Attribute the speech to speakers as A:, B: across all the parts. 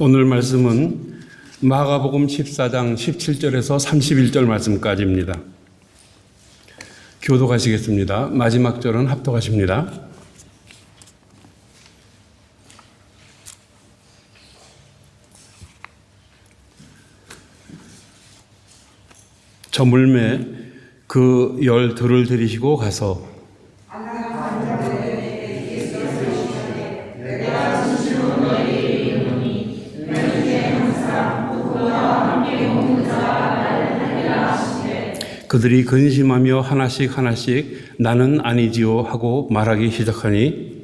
A: 오늘 말씀은 마가복음 14장 17절에서 31절 말씀까지입니다. 교독하시겠습니다. 마지막 절은 합독하십니다. 저물매 그 12을 들이시고 가서 그들이 근심하며 하나씩 나는 아니지요 하고 말하기 시작하니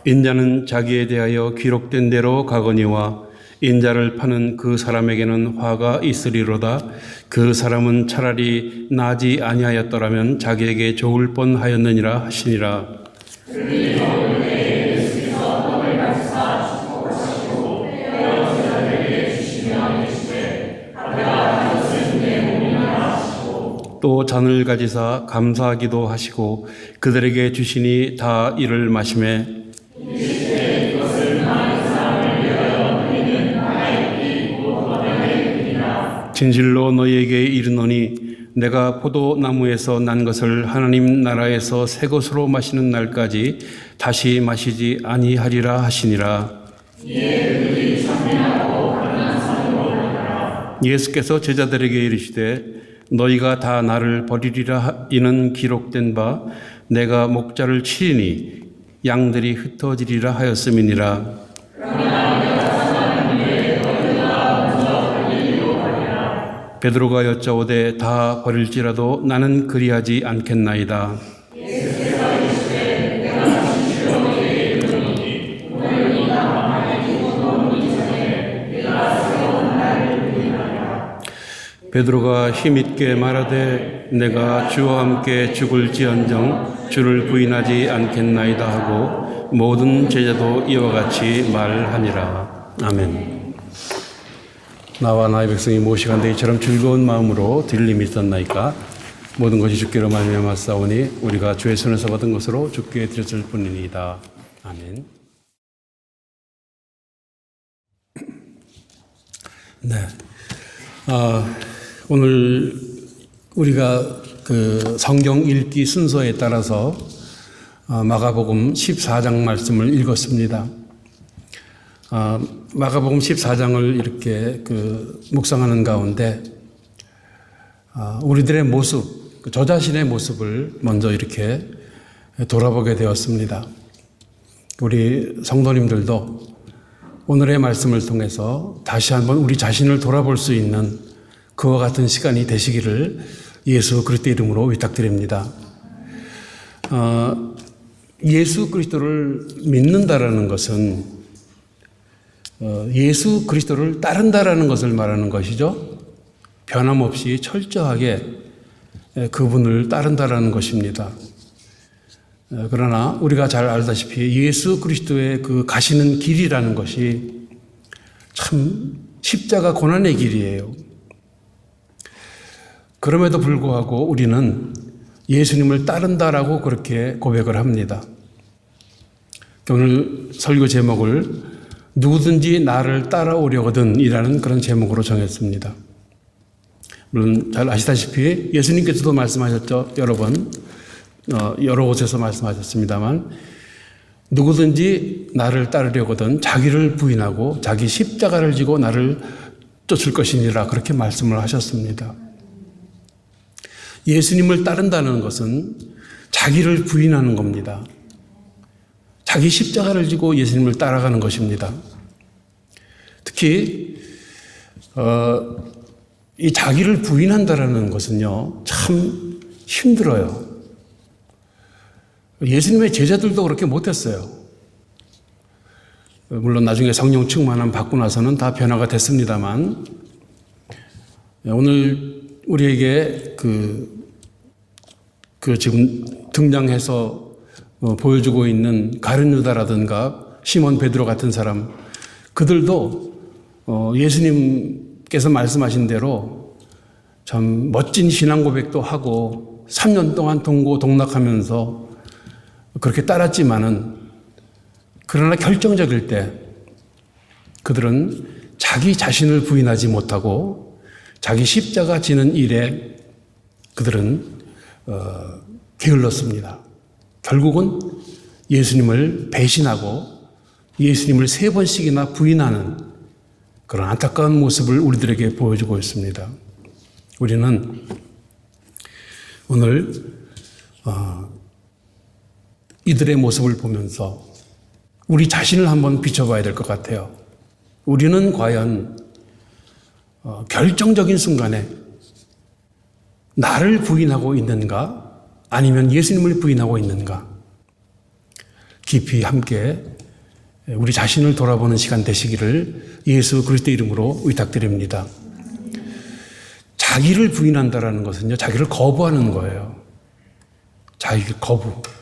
A: 인자는 자기에 대하여 기록된 대로 가거니와 인자를 파는 그 사람에게는 화가 있으리로다. 그 사람은 차라리 나지 아니하였더라면 자기에게 좋을 뻔하였느니라 하시니라. 또 잔을 가지사 감사하기도 하시고 그들에게 주시니 다 이를 마시매 진실로 너희에게 이르노니 내가 포도나무에서 난 것을 하나님 나라에서 새 것으로 마시는 날까지 다시 마시지 아니하리라 하시니라. 예수께서 제자들에게 이르시되 너희가 다 나를 버리리라 이는 기록된 바 내가 목자를 치리니 양들이 흩어지리라 하였음이니라. 베드로가 여짜오되 다 버릴지라도 나는 그리하지 않겠나이다. 베드로가 힘있게 말하되 내가 주와 함께 죽을지언정 주를 부인하지 않겠나이다 하고 모든 제자도 이와 같이 말하니라. 아멘. 나와 나의 백성이 모시간대 이처럼 즐거운 마음으로 드릴 힘이 있었나이까. 모든 것이 주께로 말미암아 싸우니 우리가 주의 손에서 받은 것으로 주께 드렸을 뿐이니이다. 아멘. 네. 오늘 우리가 그 성경 읽기 순서에 따라서 마가복음 14장 말씀을 읽었습니다. 마가복음 14장을 이렇게 묵상하는 가운데 우리들의 모습, 저 자신의 모습을 먼저 이렇게 돌아보게 되었습니다. 우리 성도님들도 오늘의 말씀을 통해서 다시 한번 우리 자신을 돌아볼 수 있는 그와 같은 시간이 되시기를 예수 그리스도 이름으로 위탁드립니다. 예수 그리스도를 믿는다라는 것은 예수 그리스도를 따른다라는 것을 말하는 것이죠. 변함없이 철저하게 그분을 따른다라는 것입니다. 그러나 우리가 잘 알다시피 예수 그리스도의 그 가시는 길이라는 것이 참 십자가 고난의 길이에요. 그럼에도 불구하고 우리는 예수님을 따른다라고 그렇게 고백을 합니다. 오늘 설교 제목을 누구든지 나를 따라오려거든 이라는 그런 제목으로 정했습니다. 물론 잘 아시다시피 예수님께서도 말씀하셨죠. 여러 번, 여러 곳에서 말씀하셨습니다만 누구든지 나를 따르려거든 자기를 부인하고 자기 십자가를 지고 나를 쫓을 것이니라 그렇게 말씀을 하셨습니다. 예수님을 따른다는 것은 자기를 부인하는 겁니다. 자기 십자가를 지고 예수님을 따라가는 것입니다. 특히 이 자기를 부인한다라는 것은요 참 힘들어요. 예수님의 제자들도 그렇게 못했어요. 물론 나중에 성령 충만함 받고 나서는 다 변화가 됐습니다만 오늘 우리에게 지금 등장해서 보여주고 있는 가룟 유다라든가 시몬 베드로 같은 사람, 그들도 예수님께서 말씀하신 대로 참 멋진 신앙 고백도 하고 3년 동안 동고동락하면서 그렇게 따랐지만은 그러나 결정적일 때 그들은 자기 자신을 부인하지 못하고 자기 십자가 지는 일에 그들은 게을렀습니다. 결국은 예수님을 배신하고 예수님을 3번씩이나 부인하는 그런 안타까운 모습을 우리들에게 보여주고 있습니다. 우리는 오늘 이들의 모습을 보면서 우리 자신을 한번 비춰봐야 될 것 같아요. 우리는 과연 결정적인 순간에 나를 부인하고 있는가? 아니면 예수님을 부인하고 있는가? 깊이 함께 우리 자신을 돌아보는 시간 되시기를 예수 그리스도의 이름으로 의탁드립니다. 자기를 부인한다라는 것은요, 자기를 거부하는 거예요. 자기를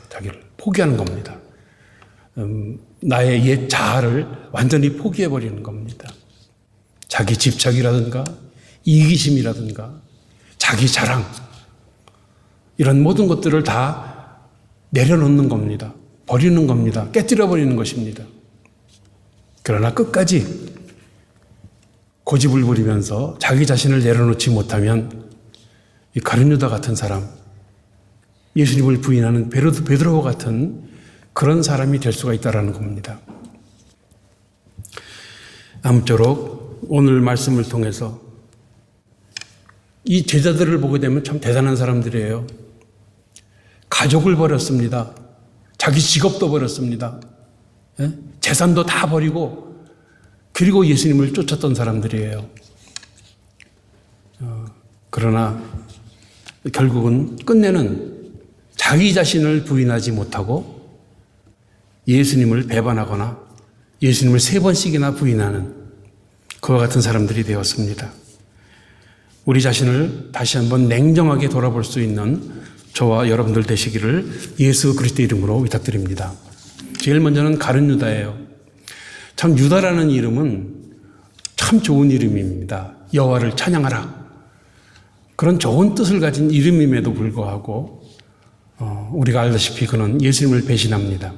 A: 자기를 포기하는 겁니다. 나의 옛 자아를 완전히 포기해버리는 겁니다. 자기 집착이라든가 이기심이라든가 자기 자랑 이런 모든 것들을 다 내려놓는 겁니다. 버리는 겁니다. 깨뜨려버리는 것입니다. 그러나 끝까지 고집을 부리면서 자기 자신을 내려놓지 못하면 이 가룟 유다 같은 사람, 예수님을 부인하는 베드로와 같은 그런 사람이 될 수가 있다는 겁니다. 아무쪼록 오늘 말씀을 통해서 이 제자들을 보게 되면 참 대단한 사람들이에요. 가족을 버렸습니다. 자기 직업도 버렸습니다. 재산도 다 버리고 그리고 예수님을 쫓았던 사람들이에요. 그러나 결국은 끝내는 자기 자신을 부인하지 못하고 예수님을 배반하거나 예수님을 3번씩이나 부인하는 그와 같은 사람들이 되었습니다. 우리 자신을 다시 한번 냉정하게 돌아볼 수 있는 저와 여러분들 되시기를 예수 그리스도 이름으로 부탁드립니다. 제일 먼저는 가룟 유다예요. 참 유다라는 이름은 참 좋은 이름입니다. 여호와를 찬양하라. 그런 좋은 뜻을 가진 이름임에도 불구하고 우리가 알다시피 그는 예수님을 배신합니다.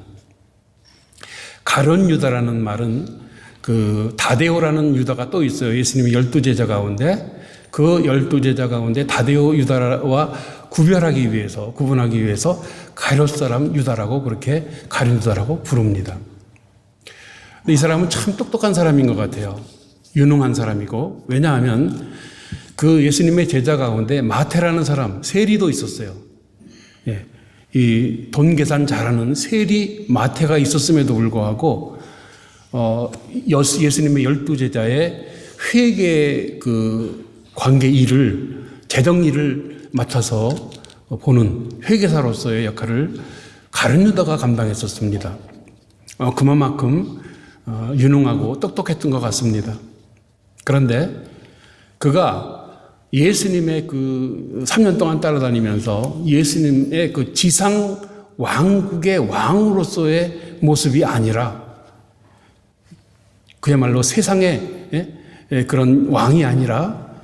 A: 가룟 유다라는 말은 그 다데오라는 유다가 또 있어요. 예수님의 12제자 가운데 그 12제자 가운데 다데오 유다와 구분하기 위해서 가룟 사람 유다라고 그렇게 가룟 유다라고 부릅니다. 근데 이 사람은 참 똑똑한 사람인 것 같아요. 유능한 사람이고, 왜냐하면 그 예수님의 제자 가운데 마태라는 사람, 세리도 있었어요. 예. 이 돈 계산 잘하는 세리 마태가 있었음에도 불구하고 예수님의 12제자의 회계 그 관계 일을 재정 일을 맡아서 보는 회계사로서의 역할을 가룟 유다가 감당했었습니다. 그만큼 유능하고 똑똑했던 것 같습니다. 그런데 그가 예수님의 그 3년 동안 따라다니면서 예수님의 그 지상 왕국의 왕으로서의 모습이 아니라 그야말로 세상의 그런 왕이 아니라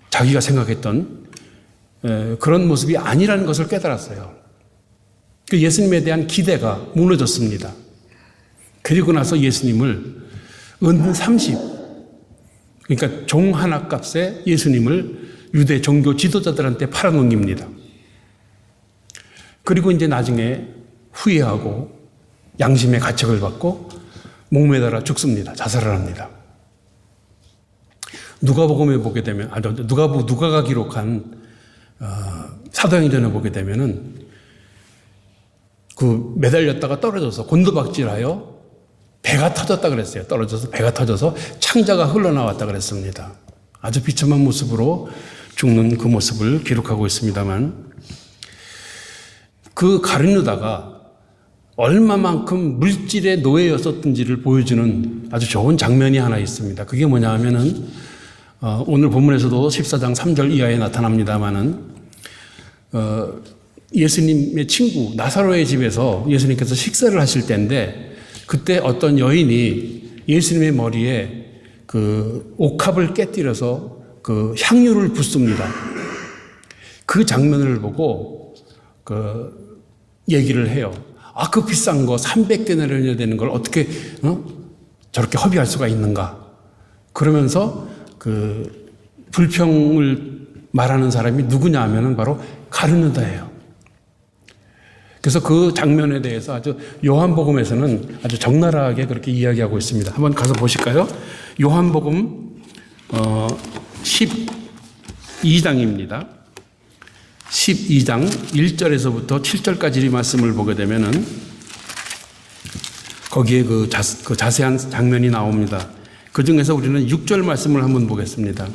A: 자기가 생각했던 그런 모습이 아니라는 것을 깨달았어요. 그 예수님에 대한 기대가 무너졌습니다. 그리고 나서 예수님을 은 30, 그러니까 종 하나 값에 예수님을 유대 종교 지도자들한테 팔아넘깁니다. 그리고 이제 나중에 후회하고 양심의 가책을 받고 목매달아 죽습니다. 자살을 합니다. 누가복음에 보게 되면, 누가가 기록한 사도행전을 보게 되면은 그 매달렸다가 떨어져서 곤두박질하여 배가 터졌다 그랬어요. 떨어져서 배가 터져서 창자가 흘러나왔다 그랬습니다. 아주 비참한 모습으로 죽는 그 모습을 기록하고 있습니다만, 그 가룟 유다가 얼마만큼 물질의 노예였었던지를 보여주는 아주 좋은 장면이 하나 있습니다. 그게 뭐냐 하면은 오늘 본문에서도 14장 3절 이하에 나타납니다마는 예수님의 친구 나사로의 집에서 예수님께서 식사를 하실 때인데, 그때 어떤 여인이 예수님의 머리에 그 옥합을 깨뜨려서 그 향유를 붓습니다. 그 장면을 보고 그 얘기를 해요. 그 비싼 거 300데나리온이 되는 걸 어떻게 저렇게 허비할 수가 있는가? 그러면서 그 불평을 말하는 사람이 누구냐 하면은 바로 가룟유다예요. 그래서 그 장면에 대해서 아주 요한복음에서는 아주 적나라하게 그렇게 이야기하고 있습니다. 한번 가서 보실까요? 요한복음 12장입니다. 12장 1절에서부터 7절까지 말씀을 보게 되면은 거기에 그 자세한 장면이 나옵니다. 그 중에서 우리는 6절 말씀을 한번 보겠습니다.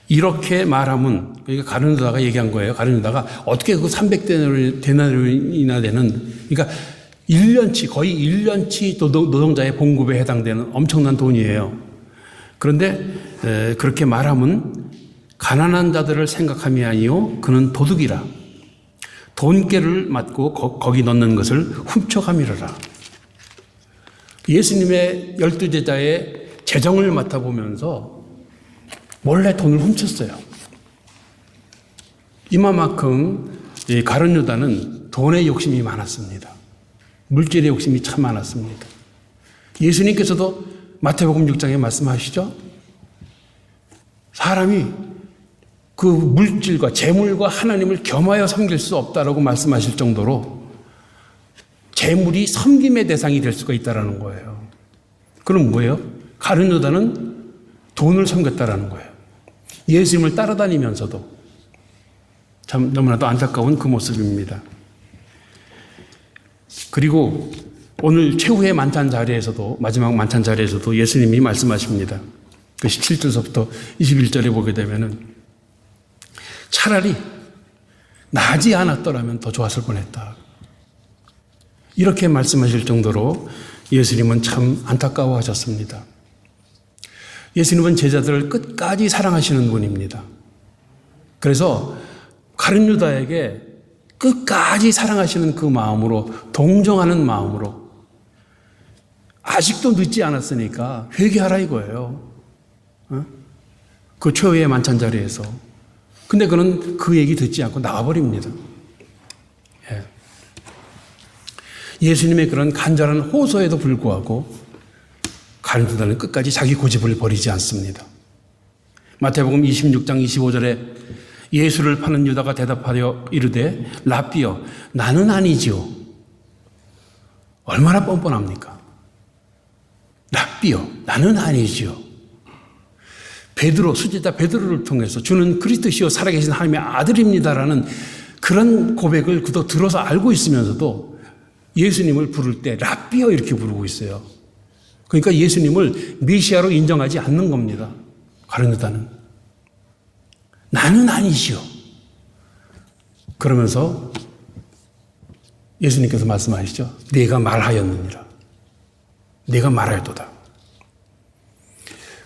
A: 이렇게 말하면, 그러니까 가룟유다가 얘기한 거예요. 가룟유다가 어떻게 그 300데나리온이나 되는, 그러니까 1년치, 거의 1년치 노동자의 봉급에 해당되는 엄청난 돈이에요. 그런데 그렇게 말하면 가난한 자들을 생각함이 아니요 그는 도둑이라. 돈깨를 맞고 거기 넣는 것을 훔쳐가미르라. 예수님의 12제자의 재정을 맡아보면서 몰래 돈을 훔쳤어요. 이마만큼 가룟유다는 돈의 욕심이 많았습니다. 물질의 욕심이 참 많았습니다. 예수님께서도 마태복음 6장에 말씀하시죠. 사람이 그 물질과 재물과 하나님을 겸하여 섬길 수 없다라고 말씀하실 정도로 재물이 섬김의 대상이 될 수가 있다는 거예요. 그럼 뭐예요? 가룟유다는 돈을 섬겼다라는 거예요. 예수님을 따라다니면서도 참 너무나도 안타까운 그 모습입니다. 그리고 오늘 최후의 만찬 자리에서도, 마지막 만찬 자리에서도 예수님이 말씀하십니다. 그 17절부터 21절에 보게 되면은 차라리 나지 않았더라면 더 좋았을 뻔했다. 이렇게 말씀하실 정도로 예수님은 참 안타까워하셨습니다. 예수님은 제자들을 끝까지 사랑하시는 분입니다. 그래서 가룟유다에게 끝까지 사랑하시는 그 마음으로, 동정하는 마음으로 아직도 늦지 않았으니까 회개하라 이거예요. 그 최후의 만찬 자리에서. 근데 그는 그 얘기 듣지 않고 나와버립니다. 예수님의 그런 간절한 호소에도 불구하고 가룟유다는 끝까지 자기 고집을 버리지 않습니다. 마태복음 26장 25절에 예수를 파는 유다가 대답하여 이르되 랍비여 나는 아니지요. 얼마나 뻔뻔합니까? 랍비여 나는 아니지요. 베드로, 수제자 베드로를 통해서 주는 그리스도시요 살아계신 하나님의 아들입니다라는 그런 고백을 그도 들어서 알고 있으면서도 예수님을 부를 때 랍비여 이렇게 부르고 있어요. 그러니까 예수님을 메시아로 인정하지 않는 겁니다. 가룟유다는. 나는 아니시오. 그러면서 예수님께서 말씀하시죠. 내가 말하였느니라. 내가 말하였도다.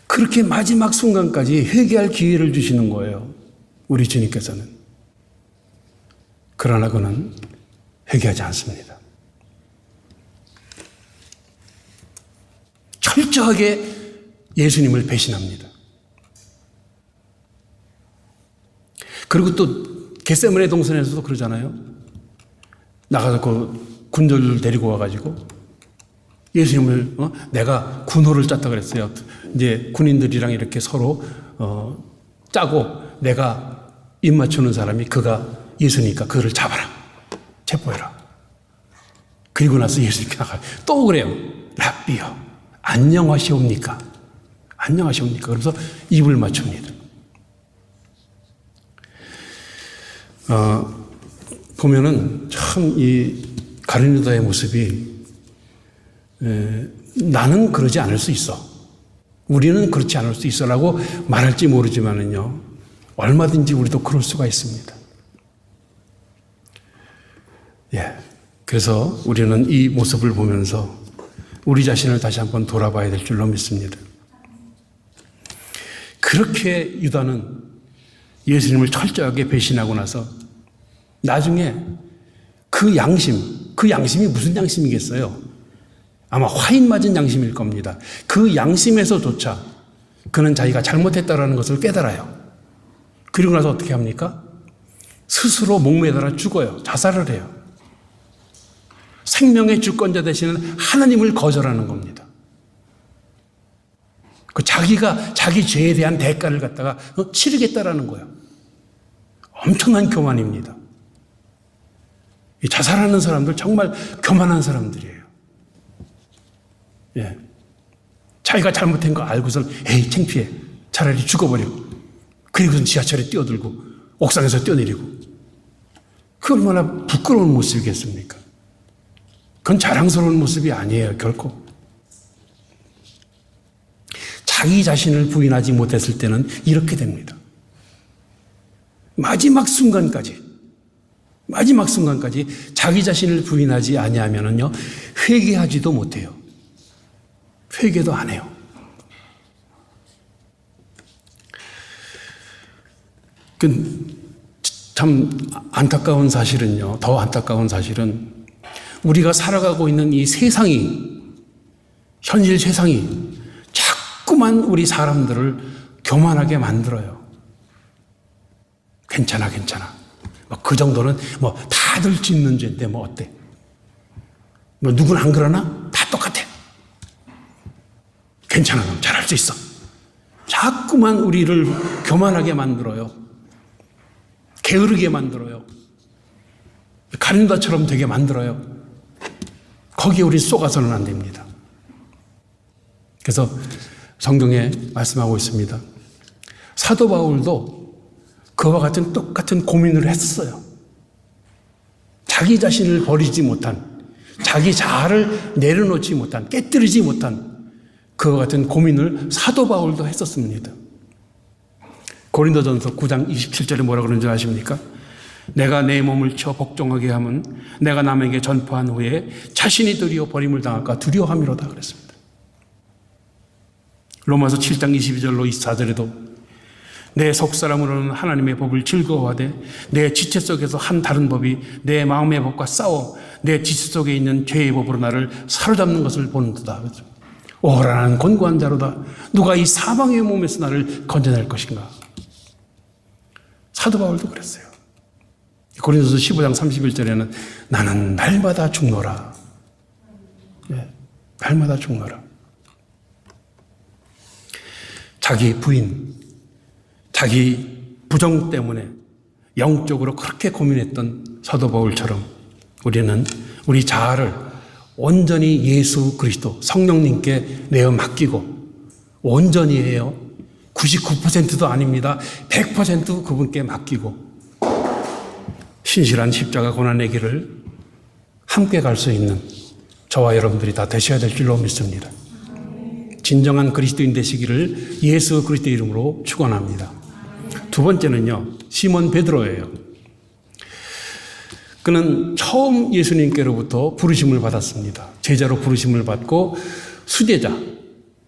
A: 그렇게 마지막 순간까지 회개할 기회를 주시는 거예요. 우리 주님께서는. 그러나 그는 회개하지 않습니다. 철저하게 예수님을 배신합니다. 그리고 또 겟세마네 동산에서도 그러잖아요. 나가서 그 군졸을 데리고 와가지고 예수님을 내가 군호를 짰다 그랬어요. 이제 군인들이랑 이렇게 서로 짜고 내가 입 맞추는 사람이 그가 예수니까 그를 잡아라. 체포해라. 그리고 나서 예수님께 나가요. 또 그래요. 랍비여 안녕하시옵니까? 안녕하시옵니까? 그래서 입을 맞춥니다. 보면은 참 이 가룟유다의 모습이 나는 그러지 않을 수 있어. 우리는 그렇지 않을 수 있어라고 말할지 모르지만은요. 얼마든지 우리도 그럴 수가 있습니다. 그래서 우리는 이 모습을 보면서 우리 자신을 다시 한번 돌아봐야 될 줄로 믿습니다. 그렇게 유다는 예수님을 철저하게 배신하고 나서 나중에 그 양심이 무슨 양심이겠어요? 아마 화인 맞은 양심일 겁니다. 그 양심에서조차 그는 자기가 잘못했다라는 것을 깨달아요. 그리고 나서 어떻게 합니까? 스스로 목매달아 죽어요. 자살을 해요.
B: 생명의 주권자 되시는 하나님을 거절하는 겁니다. 그 자기가 자기 죄에 대한 대가를 갖다가 치르겠다라는 거예요. 엄청난 교만입니다. 이 자살하는 사람들 정말 교만한 사람들이에요. 예. 자기가 잘못한 거 알고선 에이 창피해. 차라리 죽어버려. 그리고선 지하철에 뛰어들고 옥상에서 뛰어내리고. 그 얼마나 부끄러운 모습이겠습니까? 그건 자랑스러운 모습이 아니에요. 결코. 자기 자신을 부인하지 못했을 때는 이렇게 됩니다. 마지막 순간까지 자기 자신을 부인하지 아니하면은요 회개하지도 못해요. 회개도 안 해요. 참 안타까운 사실은요. 더 안타까운 사실은 우리가 살아가고 있는 이 세상이 현실 세상이 자꾸만 우리 사람들을 교만하게 만들어요. 괜찮아. 그 정도는 다들 짓는 죄인데 어때? 누군 안 그러나? 다 똑같아. 괜찮아. 넌 잘할 수 있어. 자꾸만 우리를 교만하게 만들어요. 게으르게 만들어요. 가린다처럼 되게 만들어요. 거기에 우리 속아서는 안 됩니다. 그래서 성경에 말씀하고 있습니다. 사도 바울도 그와 같은 똑같은 고민을 했었어요. 자기 자신을 버리지 못한, 자기 자아를 내려놓지 못한, 깨뜨리지 못한 그와 같은 고민을 사도 바울도 했었습니다. 고린도전서 9장 27절에 뭐라 그러는 줄 아십니까? 내가 내 몸을 쳐 복종하게 하면 내가 남에게 전파한 후에 자신이 도리어 버림을 당할까 두려워함이로다 그랬습니다. 로마서 7장 22절로 24절에도 내 속사람으로는 하나님의 법을 즐거워하되 내 지체 속에서 한 다른 법이 내 마음의 법과 싸워 내 지체 속에 있는 죄의 법으로 나를 사로잡는 것을 보는도다. 오라는 곤고한 자로다. 누가 이 사망의 몸에서 나를 건져낼 것인가. 사도 바울도 그랬어요. 고린도서 15장 31절에는 나는 날마다 죽노라. 네, 날마다 죽노라. 자기 부인, 자기 부정 때문에 영적으로 그렇게 고민했던 사도 바울처럼 우리는 우리 자아를 온전히 예수 그리스도 성령님께 내어 맡기고 온전히 해요. 99%도 아닙니다. 100% 그분께 맡기고 신실한 십자가 고난의 길을 함께 갈 수 있는 저와 여러분들이 다 되셔야 될 줄로 믿습니다. 진정한 그리스도인 되시기를 예수 그리스도 이름으로 축원합니다. 두 번째는요, 시몬 베드로예요. 그는 처음 예수님께로부터 부르심을 받았습니다. 제자로 부르심을 받고 수제자,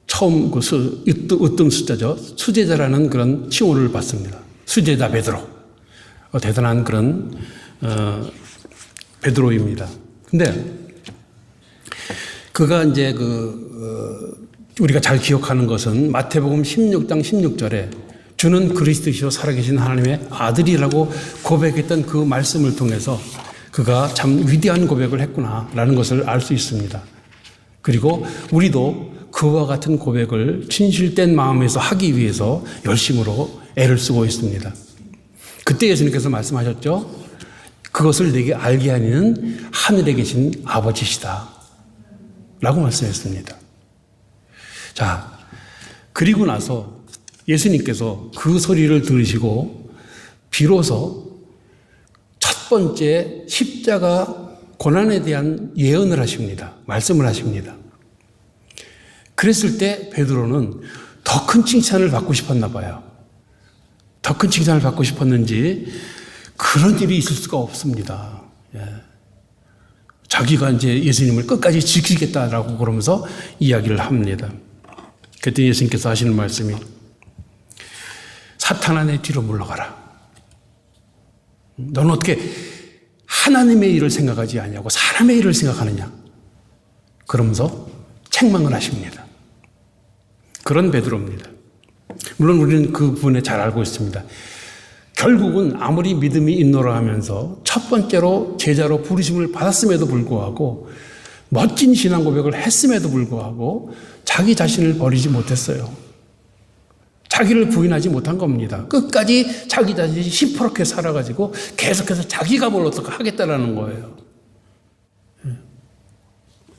B: 처음 으뜸 숫자죠. 수제자라는 그런 칭호를 받습니다. 수제자 베드로. 대단한 그런 베드로입니다. 근데 그가 이제 우리가 잘 기억하는 것은 마태복음 16장 16절에 주는 그리스도시요 살아계신 하나님의 아들이라고 고백했던 그 말씀을 통해서 그가 참 위대한 고백을 했구나라는 것을 알 수 있습니다. 그리고 우리도 그와 같은 고백을 진실된 마음에서 하기 위해서 열심으로 애를 쓰고 있습니다. 그때 예수님께서 말씀하셨죠. 그것을 내게 알게 하는 하늘에 계신 아버지시다 라고 말씀했습니다. 자, 그리고 나서 예수님께서 그 소리를 들으시고 비로소 첫 번째 십자가 고난에 대한 예언을 하십니다. 말씀을 하십니다. 그랬을 때 베드로는 더 큰 칭찬을 받고 싶었나 봐요. 더 큰 칭찬을 받고 싶었는지 그런 일이 있을 수가 없습니다. 예. 자기가 이제 예수님을 끝까지 지키겠다라고 그러면서 이야기를 합니다. 그때 예수님께서 하시는 말씀이 사탄아 내 뒤로 물러가라. 너는 어떻게 하나님의 일을 생각하지 않냐고 사람의 일을 생각하느냐. 그러면서 책망을 하십니다. 그런 베드로입니다. 물론 우리는 그 부분에 잘 알고 있습니다. 결국은 아무리 믿음이 있노라 하면서 첫 번째로 제자로 부르심을 받았음에도 불구하고 멋진 신앙 고백을 했음에도 불구하고 자기 자신을 버리지 못했어요. 자기를 부인하지 못한 겁니다. 끝까지 자기 자신이 시퍼렇게 살아가지고 계속해서 자기가 뭘 어떻게 하겠다라는 거예요.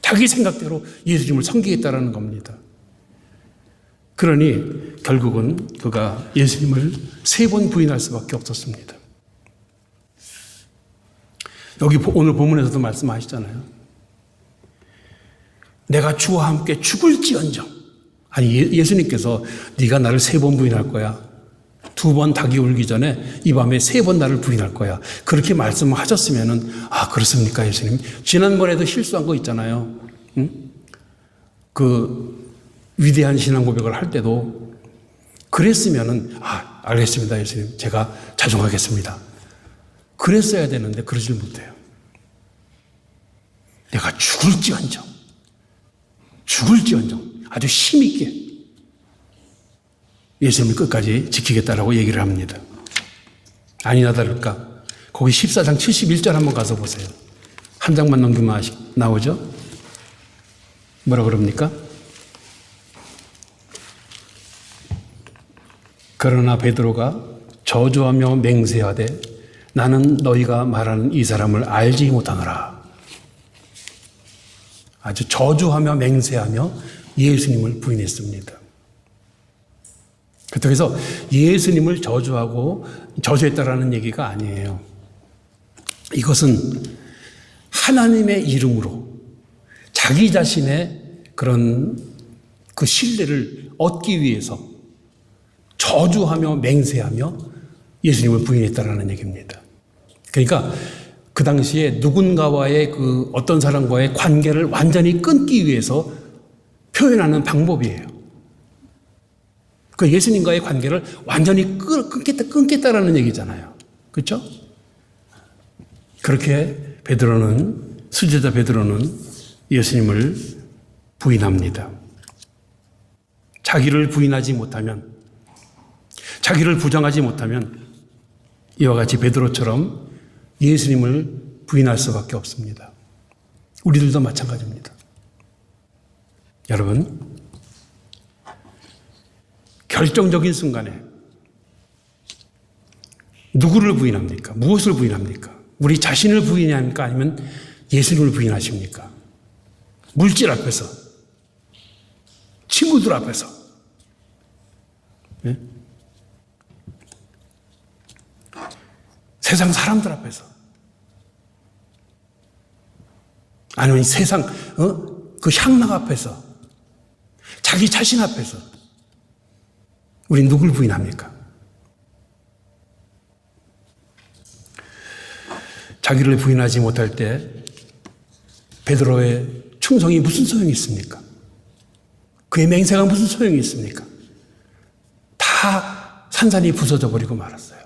B: 자기 생각대로 예수님을 섬기겠다라는 겁니다. 그러니 결국은 그가 예수님을 3번 부인할 수밖에 없었습니다. 여기 오늘 본문에서도 말씀하시잖아요. 내가 주와 함께 죽을지언정. 아니 예수님께서 네가 나를 3번 부인할 거야. 2번 닭이 울기 전에 이 밤에 3번 나를 부인할 거야. 그렇게 말씀하셨으면은 아 그렇습니까 예수님? 지난번에도 실수한 거 있잖아요. 응? 그 위대한 신앙 고백을 할 때도 그랬으면은 아 알겠습니다 예수님 제가 자중하겠습니다. 그랬어야 되는데 그러질 못해요. 내가 죽을지언정 아주 힘있게 예수님을 끝까지 지키겠다라고 얘기를 합니다. 아니나 다를까 거기 14장 71절 한번 가서 보세요. 한 장만 넘기면 나오죠. 뭐라 그럽니까? 그러나 베드로가 저주하며 맹세하되 나는 너희가 말하는 이 사람을 알지 못하노라. 아주 저주하며 맹세하며 예수님을 부인했습니다. 그래서 예수님을 저주했다라는 얘기가 아니에요. 이것은 하나님의 이름으로 자기 자신의 그런 그 신뢰를 얻기 위해서 저주하며 맹세하며 예수님을 부인했다라는 얘기입니다. 그러니까 그 당시에 누군가와의 그 어떤 사람과의 관계를 완전히 끊기 위해서 표현하는 방법이에요. 그 예수님과의 관계를 완전히 끊겠다라는 얘기잖아요. 그렇죠? 그렇게 수제자 베드로는 예수님을 부인합니다. 자기를 부인하지 못하면 자기를 부정하지 못하면 이와 같이 베드로처럼 예수님을 부인할 수밖에 없습니다. 우리들도 마찬가지입니다. 여러분, 결정적인 순간에 누구를 부인합니까? 무엇을 부인합니까? 우리 자신을 부인합니까? 아니면 예수님을 부인하십니까? 물질 앞에서, 친구들 앞에서, 네? 세상 사람들 앞에서, 아니면 세상 그 향락 앞에서, 자기 자신 앞에서 우린 누굴 부인합니까? 자기를 부인하지 못할 때 베드로의 충성이 무슨 소용이 있습니까? 그의 맹세가 무슨 소용이 있습니까? 다 산산이 부서져 버리고 말았어요.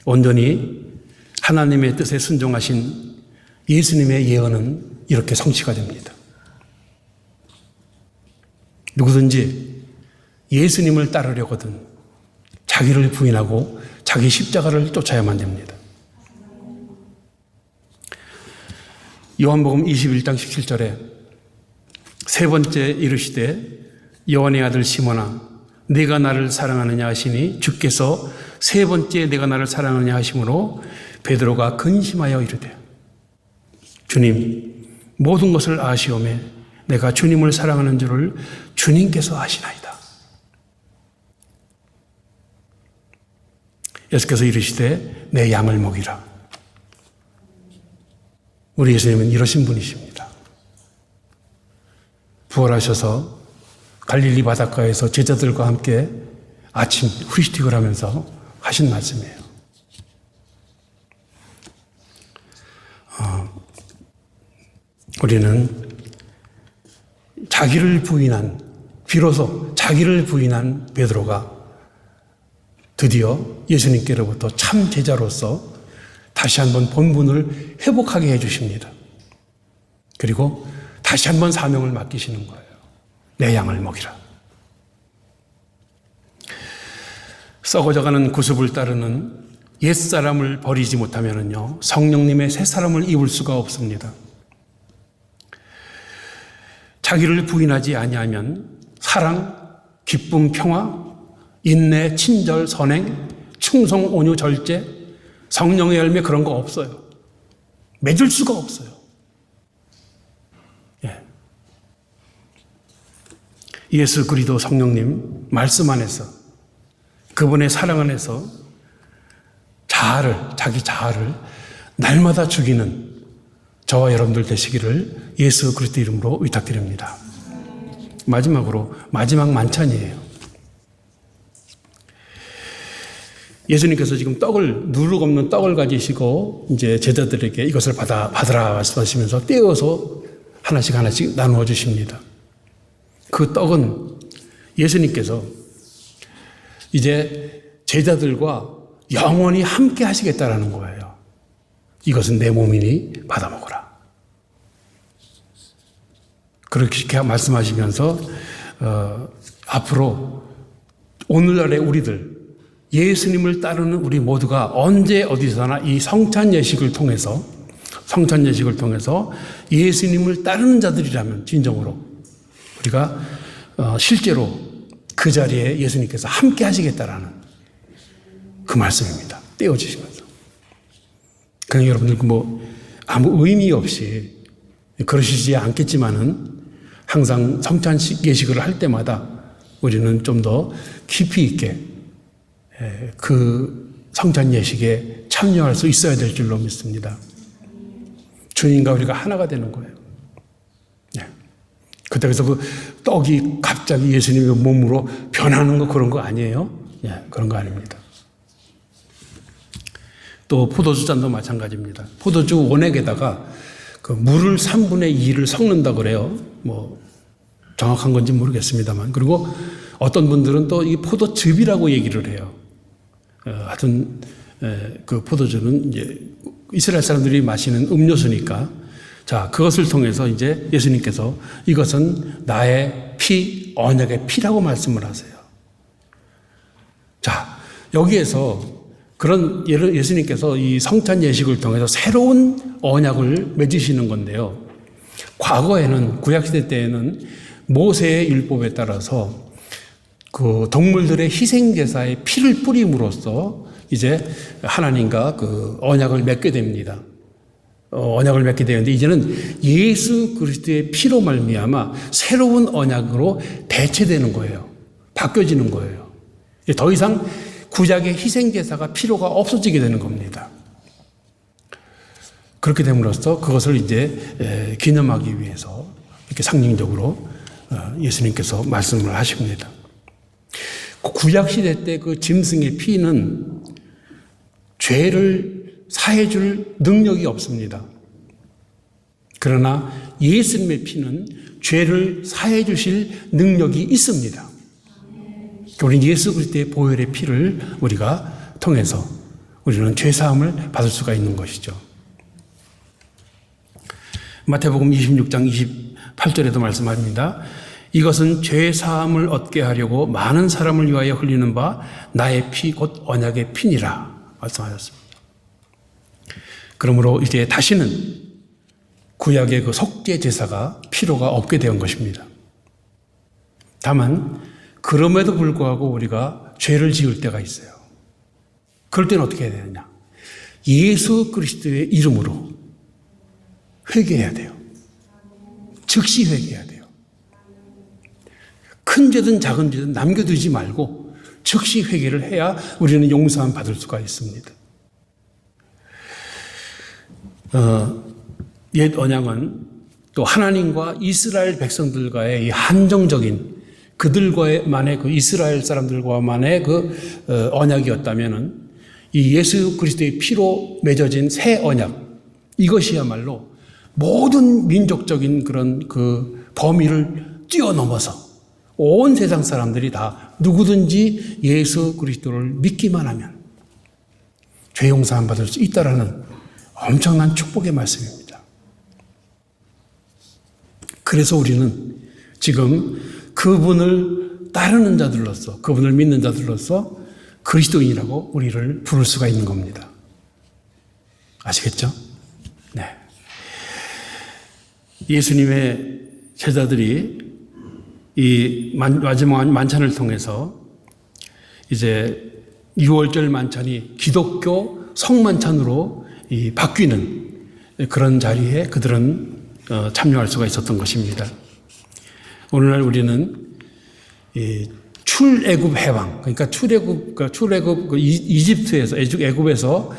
B: 온전히 하나님의 뜻에 순종하신 예수님의 예언은 이렇게 성취가 됩니다. 누구든지 예수님을 따르려거든 자기를 부인하고 자기 십자가를 쫓아야만 됩니다. 요한복음 21장 17절에 세 번째 이르시되 요한의 아들 시몬아 네가 나를 사랑하느냐 하시니 주께서 세 번째 내가 나를 사랑하느냐 하심으로 베드로가 근심하여 이르되 주님 모든 것을 아시오매 내가 주님을 사랑하는 줄을 주님께서 아시나이다. 예수께서 이르시되 내 양을 먹이라. 우리 예수님은 이러신 분이십니다. 부활하셔서 갈릴리 바닷가에서 제자들과 함께 아침 후리스틱을 하면서 하신 말씀이에요. 우리는 비로소 자기를 부인한 베드로가 드디어 예수님께로부터 참 제자로서 다시 한번 본분을 회복하게 해주십니다. 그리고 다시 한번 사명을 맡기시는 거예요. 내 양을 먹이라. 썩어져가는 구습을 따르는 옛사람을 버리지 못하면요, 성령님의 새사람을 입을 수가 없습니다. 자기를 부인하지 아니하면 사랑, 기쁨, 평화, 인내, 친절, 선행, 충성, 온유, 절제, 성령의 열매 그런 거 없어요. 맺을 수가 없어요. 예. 예수 그리스도 성령님 말씀 안에서, 그분의 사랑 안에서 자기 자아를 날마다 죽이는 저와 여러분들 되시기를 예수 그리스도 이름으로 위탁드립니다. 마지막으로 마지막 만찬이에요. 예수님께서 지금 누룩 없는 떡을 가지시고 이제 제자들에게 이것을 받으라 말씀하시면서 떼어서 하나씩 나누어 주십니다. 그 떡은 예수님께서 이제 제자들과 영원히 함께 하시겠다라는 거예요. 이것은 내 몸이니 받아 먹어라. 그렇게 말씀하시면서 앞으로 오늘날의 우리들, 예수님을 따르는 우리 모두가 언제 어디서나 이 성찬 예식을 통해서 예수님을 따르는 자들이라면 진정으로 우리가 실제로 그 자리에 예수님께서 함께 하시겠다라는 그 말씀입니다. 떼어주시면서. 그냥 여러분들 아무 의미 없이 그러시지 않겠지만은 항상 성찬 예식을 할 때마다 우리는 좀 더 깊이 있게 그 성찬 예식에 참여할 수 있어야 될 줄로 믿습니다. 주님과 우리가 하나가 되는 거예요. 그때서 그 떡이 갑자기 예수님의 몸으로 변하는 거 그런 거 아니에요? 그런 거 아닙니다. 또 포도주 잔도 마찬가지입니다. 포도주 원액에다가 그 물을 3분의 2를 섞는다 그래요. 정확한 건지 모르겠습니다만. 그리고 어떤 분들은 또 이 포도즙이라고 얘기를 해요. 하여튼 그 포도주는 이제 이스라엘 사람들이 마시는 음료수니까, 자, 그것을 통해서 이제 예수님께서 이것은 나의 피, 언약의 피라고 말씀을 하세요. 자, 여기에서 그런 예수님께서 이 성찬 예식을 통해서 새로운 언약을 맺으시는 건데요. 과거에는, 구약시대 때에는 모세의 율법에 따라서 그 동물들의 희생제사의 피를 뿌림으로써 이제 하나님과 그 언약을 맺게 됩니다. 언약을 맺게 되는데 이제는 예수 그리스도의 피로 말미암아 새로운 언약으로 대체되는 거예요. 바뀌어지는 거예요. 더 이상 구약의 희생제사가 필요가 없어지게 되는 겁니다. 그렇게 됨으로써 그것을 이제 기념하기 위해서 이렇게 상징적으로 예수님께서 말씀을 하십니다. 구약시대 때 그 짐승의 피는 죄를 사해줄 능력이 없습니다. 그러나 예수님의 피는 죄를 사해 주실 능력이 있습니다. 우리 예수 그리스도의 보혈의 피를 우리가 통해서 우리는 죄 사함을 받을 수가 있는 것이죠. 마태복음 26장 28절에도 말씀합니다. 이것은 죄 사함을 얻게 하려고 많은 사람을 위하여 흘리는 바 나의 피 곧 언약의 피니라 말씀하셨습니다. 그러므로 이제 다시는 구약의 그 속죄 제사가 필요가 없게 된 것입니다. 다만 그럼에도 불구하고 우리가 죄를 지을 때가 있어요. 그럴 때는 어떻게 해야 되느냐? 예수 그리스도의 이름으로 회개해야 돼요. 즉시 회개해야 돼요. 큰 죄든 작은 죄든 남겨두지 말고 즉시 회개를 해야 우리는 용서함 받을 수가 있습니다. 옛 언약은 또 하나님과 이스라엘 백성들과의 이 한정적인 그들과만의 그 이스라엘 사람들과만의 그 언약이었다면은 이 예수 그리스도의 피로 맺어진 새 언약, 이것이야말로 모든 민족적인 그런 그 범위를 뛰어넘어서 온 세상 사람들이 다 누구든지 예수 그리스도를 믿기만 하면 죄 용서함 받을 수 있다라는 엄청난 축복의 말씀입니다. 그래서 우리는 지금 그분을 따르는 자들로서, 그분을 믿는 자들로서 그리스도인이라고 우리를 부를 수가 있는 겁니다. 아시겠죠? 네. 예수님의 제자들이 이 마지막 만찬을 통해서 이제 6월절 만찬이 기독교 성만찬으로 바뀌는 그런 자리에 그들은 참여할 수가 있었던 것입니다. 오늘날 우리는 출애굽 해방, 그러니까 출애굽 이집트에서 애굽에서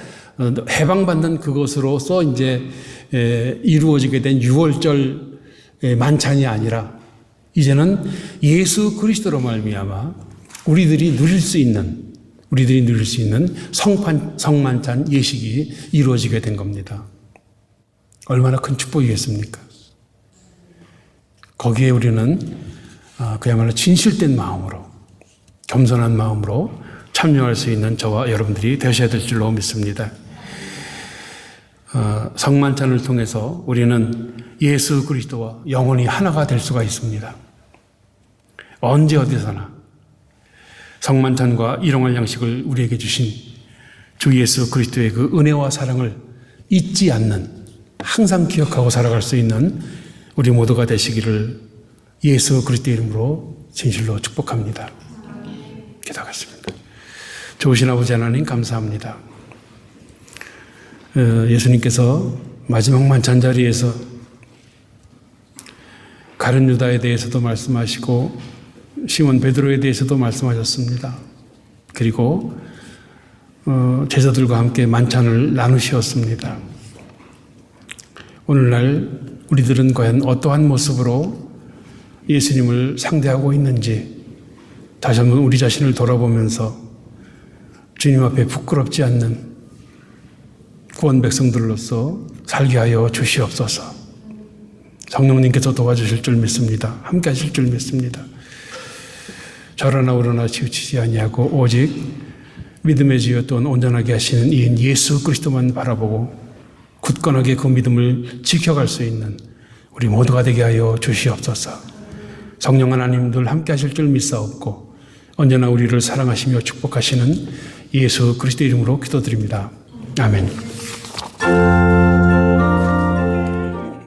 B: 해방받는 그것으로서 이제 이루어지게 된 6월절 만찬이 아니라 이제는 예수 그리스도로 말미암아 우리들이 누릴 수 있는 성만찬 예식이 이루어지게 된 겁니다. 얼마나 큰 축복이겠습니까? 거기에 우리는 그야말로 진실된 마음으로, 겸손한 마음으로 참여할 수 있는 저와 여러분들이 되셔야 될 줄로 믿습니다. 성만찬을 통해서 우리는 예수 그리스도와 영원히 하나가 될 수가 있습니다. 언제 어디서나 성만찬과 일용할 양식을 우리에게 주신 주 예수 그리스도의 그 은혜와 사랑을 잊지 않는, 항상 기억하고 살아갈 수 있는 우리 모두가 되시기를 예수 그리스도 이름으로 진실로 축복합니다. 기도하겠습니다. 좋으신 아버지 하나님 감사합니다. 예수님께서 마지막 만찬 자리에서 가룟 유다에 대해서도 말씀하시고 시몬 베드로에 대해서도 말씀하셨습니다. 그리고 제자들과 함께 만찬을 나누셨습니다. 오늘날 우리들은 과연 어떠한 모습으로 예수님을 상대하고 있는지 다시 한번 우리 자신을 돌아보면서 주님 앞에 부끄럽지 않는 구원 백성들로서 살게 하여 주시옵소서. 성령님께서 도와주실 줄 믿습니다. 함께 하실 줄 믿습니다. 저러나 우러나 치우치지 아니하고 오직 믿음의 주여 또한 온전하게 하시는 이인 예수 그리스도만 바라보고 굳건하게 그 믿음을 지켜갈 수 있는 우리 모두가 되게 하여 주시옵소서. 성령 하나님 늘 함께 하실 줄 믿사옵고 언제나 우리를 사랑하시며 축복하시는 예수 그리스도 이름으로 기도드립니다. 아멘.